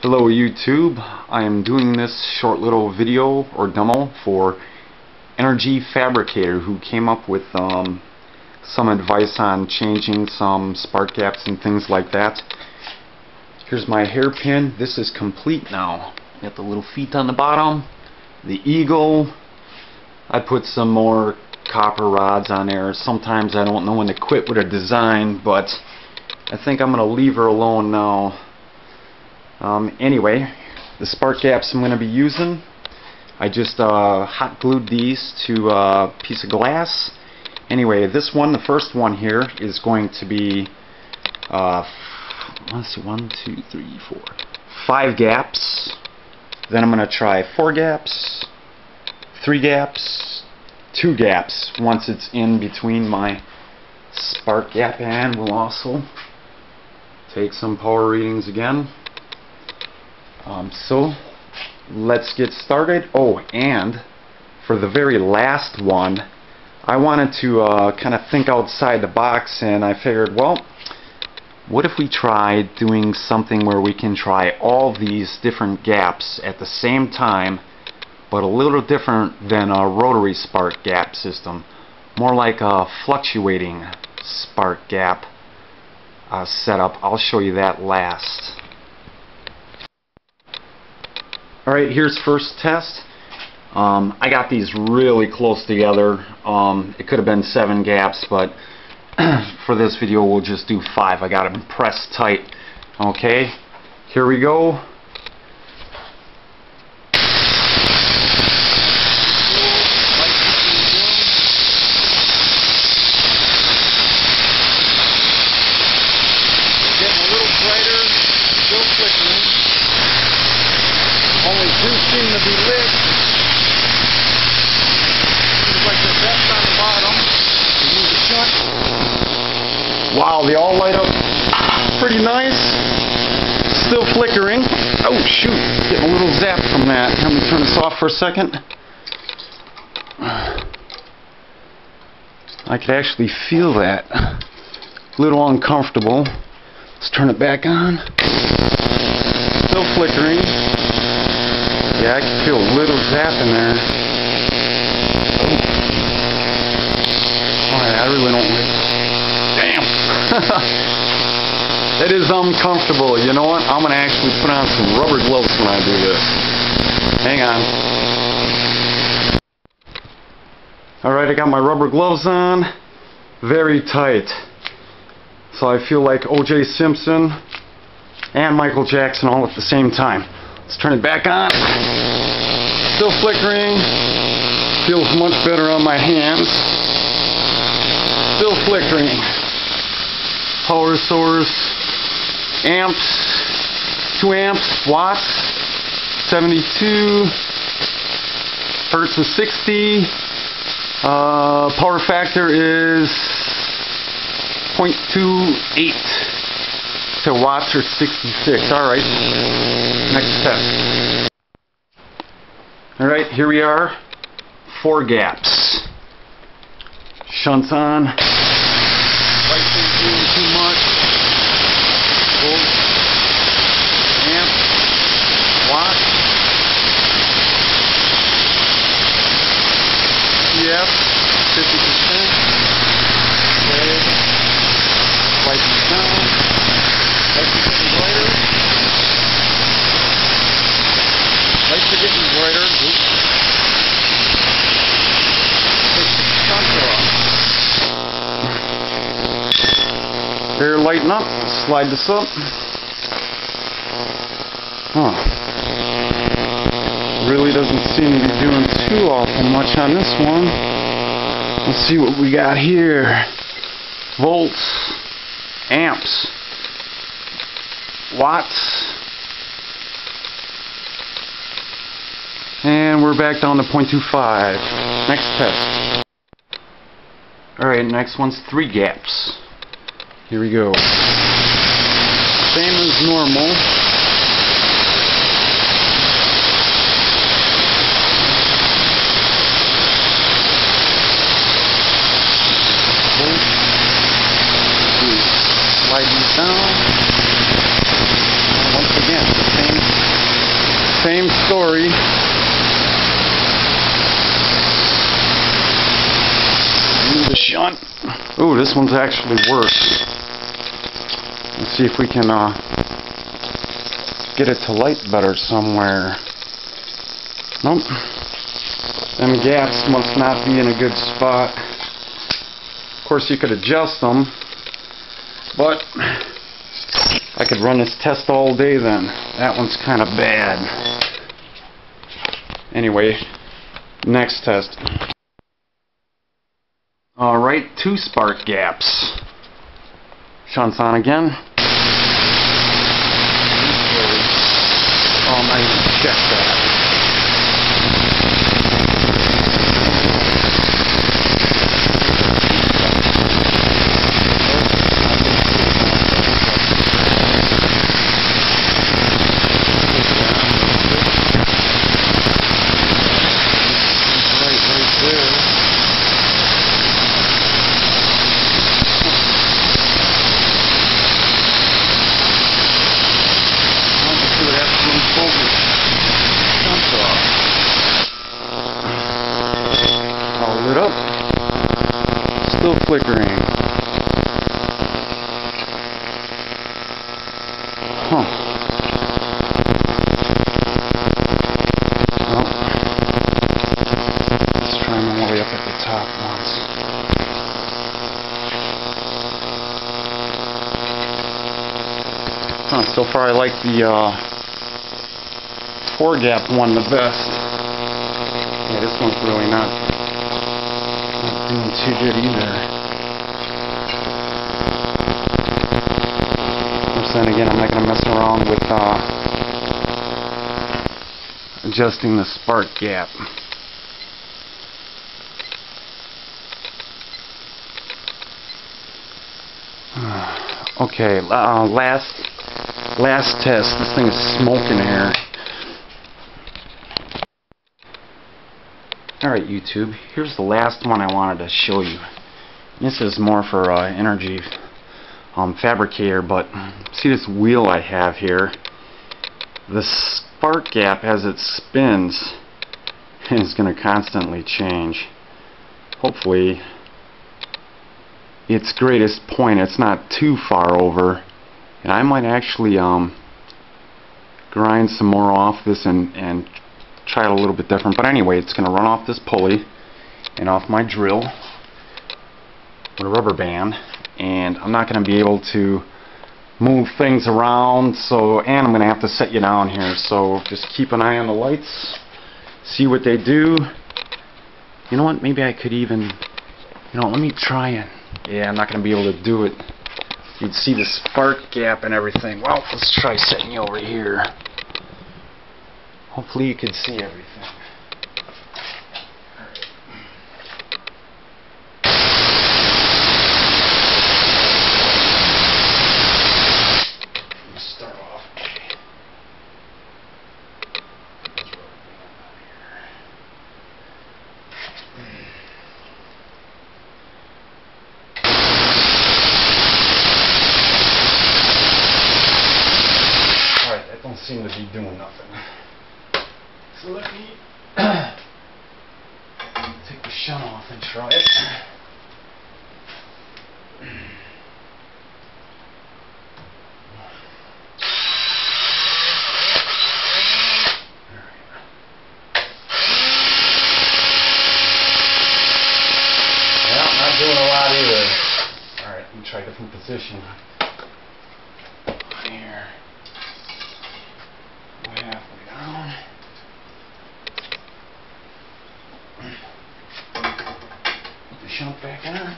Hello YouTube, I am doing this short little video or demo for Energy Fabricator, who came up with some advice on changing some spark gaps and things like that. Here's my hairpin. This is complete now. Got the little feet on the bottom, the eagle. I put some more copper rods on there. Sometimes I don't know when to quit with a design, but I think I'm going to leave her alone now. Anyway, the spark gaps I'm going to be using, I just hot glued these to a piece of glass. Anyway, this one, the first one here, is going to be let's see, 1, 2, 3, 4, 5 gaps. Then I'm going to try 4 gaps, 3 gaps, 2 gaps once it's in between my spark gap, and we'll also take some power readings again. So let's get started. Oh, and for the very last one, I wanted to kind of think outside the box, and I figured, well, what if we tried doing something where we can try all these different gaps at the same time, but a little different than a rotary spark gap system, more like a fluctuating spark gap setup. I'll show you that last. Alright, here's first test. I got these really close together. It could have been 7 gaps, but for this video we'll just do 5. I got them pressed tight. Okay, here we go. Getting a little brighter, still flickering. Only 2 seem to be lit. Seems like they're best on the bottom. Use a shunt. Wow, they all light up pretty nice. Still flickering. Oh shoot, getting a little zap from that. Let me turn this off for a second. I could actually feel that. A little uncomfortable. Let's turn it back on. Still flickering. Yeah, I can feel a little zap in there. Oh, I really don't like it. Damn! That is uncomfortable. You know what? I'm going to actually put on some rubber gloves when I do this. Hang on. Alright, I got my rubber gloves on. Very tight. So I feel like O.J. Simpson and Michael Jackson all at the same time. Let's turn it back on. Still flickering. Feels much better on my hands. Still flickering. Power source. Amps. 2 amps. Watts. 72. Hertz is 60. Power factor is 0.28. To watts or 66. Alright. Next test. Alright, here we are. 4 gaps. Shunts on. Lights ain't doing too much. Volt. Amp. Watt. CF. 50%. Okay. Lights and sound. Lights are getting brighter. Lights are getting brighter. Oops. Take the shunter off. They're lighting up. Slide this up. Huh. Really doesn't seem to be doing too awful much on this one. Let's see what we got here. Volts. Amps. Watts, and we're back down to 0.25. Next test. Alright, next one's 3 gaps. Here we go. Same as normal. Slide these down. Once again, the same Same story. Move the shunt. Ooh, this one's actually worse. Let's see if we can get it to light better somewhere. Nope. Them gaps must not be in a good spot. Of course, you could adjust them, but I could run this test all day then. That one's kind of bad. Anyway, next test. Alright, 2 spark gaps. Shunt's on again. Oh, I'm not even check that. Lit up. Still flickering. Huh. Well, let's try them all the way up at the top once. Huh, so far I like the 4-gap one the best. Yeah, this one's really not doing too good either. Of course, then again, I'm not going to mess around with adjusting the spark gap. Okay, last test. This thing is smoking here. Alright, YouTube, here's the last one I wanted to show you. This is more for energy fabricator, but see this wheel I have here? The spark gap as it spins is going to constantly change. Hopefully its greatest point, it's not too far over, and I might actually grind some more off this and try it a little bit different. But anyway, it's going to run off this pulley and off my drill with a rubber band, and I'm not going to be able to move things around, so, and I'm going to have to set you down here, so just keep an eye on the lights, see what they do. You know what, maybe I could even, let me try it. Yeah, I'm not going to be able to do it. You'd see the spark gap and everything. Well, let's try setting you over here. Hopefully you can see everything. Let's start off. Alright, that don't seem to be doing nothing. So let me take the shunt off and try it. Well, not doing a lot either. Alright, let me try a different position. Here. Go halfway down. Put the shunt back on.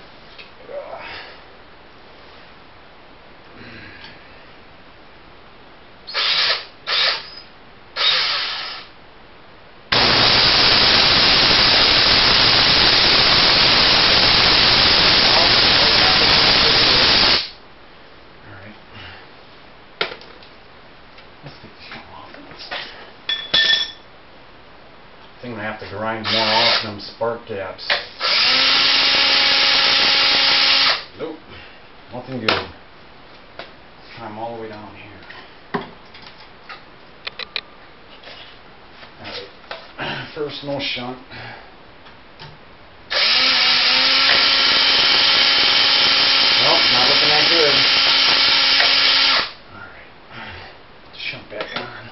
I think I'm going to have to grind more off them spark gaps. Nope, nothing good. Let's try them all the way down here. first, no shunt. Nope, not looking that good. Alright, shunt back on.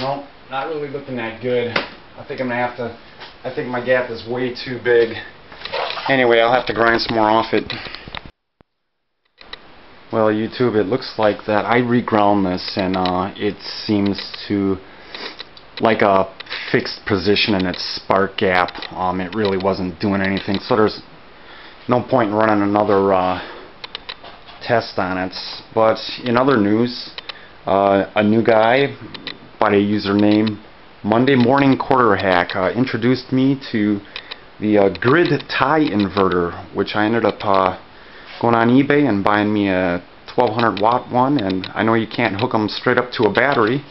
Nope, not really looking that good. I think I'm gonna have to, I think my gap is way too big. Anyway, I'll have to grind some more off it. Well, YouTube, it looks like that I reground this and it seems to like a fixed position in its spark gap. It really wasn't doing anything, so there's no point in running another test on it. But in other news, a new guy by the username Monday Morning Quarter Hack introduced me to the grid tie inverter, which I ended up going on eBay and buying me a 1200 watt one. And I know you can't hook them straight up to a battery,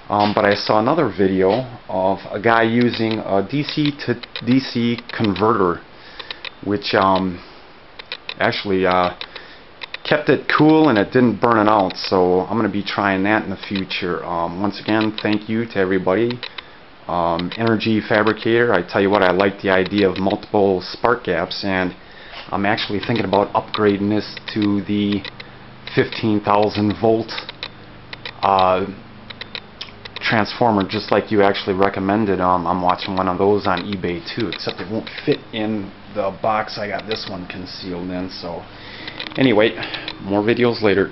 but I saw another video of a guy using a DC to DC converter, which actually kept it cool and it didn't burn it out. So I'm going to be trying that in the future. Once again, thank you to everybody. Energy Fabricator, I tell you what, I like the idea of multiple spark gaps, and I'm actually thinking about upgrading this to the 15,000 volt transformer, just like you actually recommended. I'm watching one of those on eBay too, except it won't fit in the box I got this one concealed in. So anyway, more videos later.